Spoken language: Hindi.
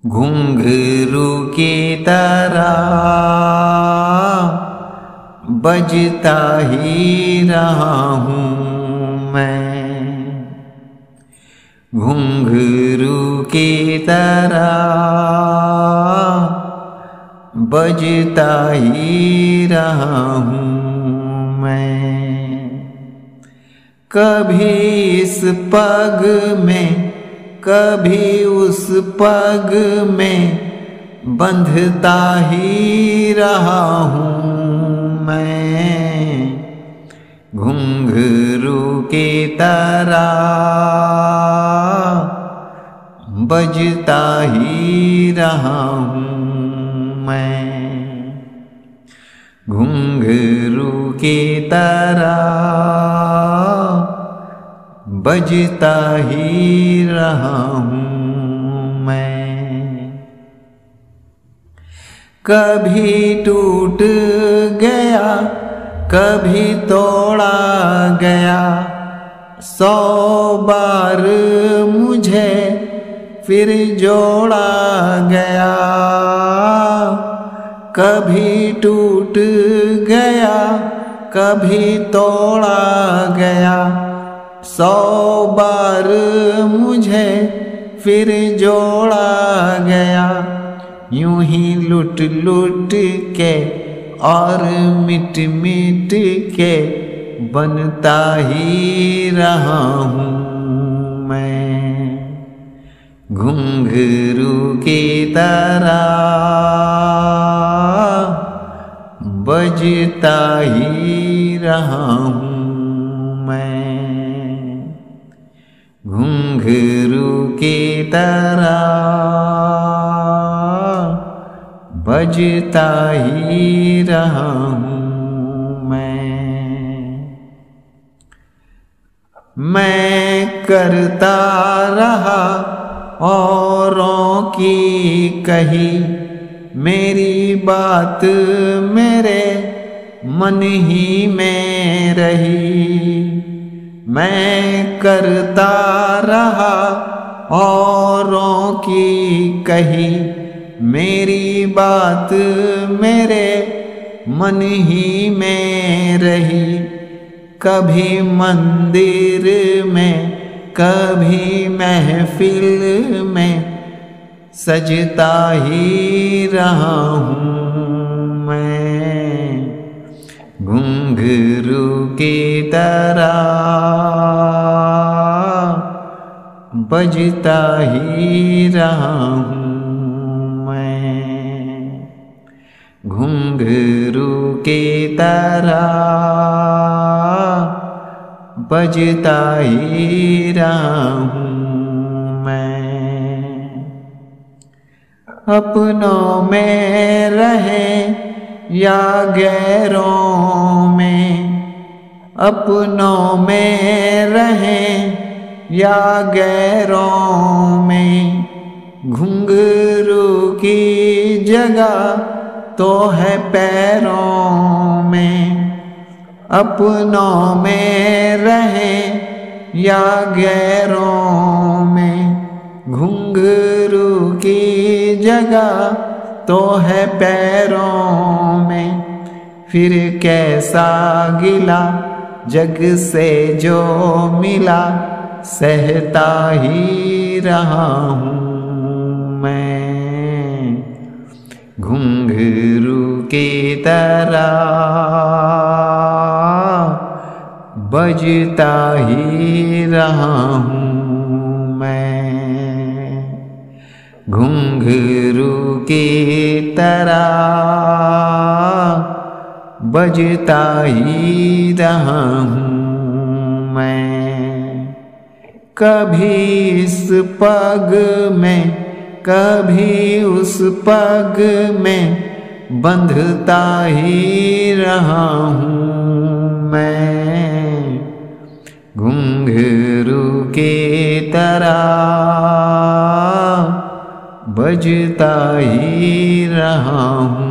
घुंघरू की तरह बजता ही रहा हूँ मैं, घुंघरू की तरह बजता ही रहा हूँ मैं। कभी इस पग में कभी उस पग में बंधता ही रहा हूँ मैं, घुंघरू की तरह बजता ही रहा हूँ मैं, घुंघरू की तरह बजता ही रहा हूँ मैं। कभी टूट गया कभी तोड़ा गया, 100 बार मुझे फिर जोड़ा गया। कभी टूट गया कभी तोड़ा गया, 100 बार मुझे फिर जोड़ा गया। यूं ही लुट लुट के और मिट मिट के बनता ही रहा हूँ मैं, घुंघरू की तरह बजता ही रहा हूँ मैं, घुंघरू की तरह बजता ही रहा हूँ मैं करता रहा औरों की कही, मेरी बात मेरे मन ही में रही। मैं करता रहा औरों की कही, मेरी बात मेरे मन ही में रही। कभी मंदिर में कभी महफिल में सजता ही रहा हूँ मैं, घुंघरू की तरह बजता ही रहा हूँ मैं, घुंघरू की तरह बजता ही रहा हूँ मैं। अपनों में रहें या गैरों में, अपनों में रहें या गैरों में, घुंघरू की जगह तो है पैरों में। अपनों में रहें या गैरों में, घुंघरू की जगह तो है पैरों में। फिर कैसा गिला जग से जो मिला, सहता ही रहा हूँ मैं, घुंघरू की तरह बजता ही रहा हूँ मैं, घुंघरू की तरह बजता ही रहा हूँ मैं। कभी इस पग में कभी उस पग में बंधता ही रहा हूँ मैं, घुंघरू की तरह बजता ही रहा हूँ।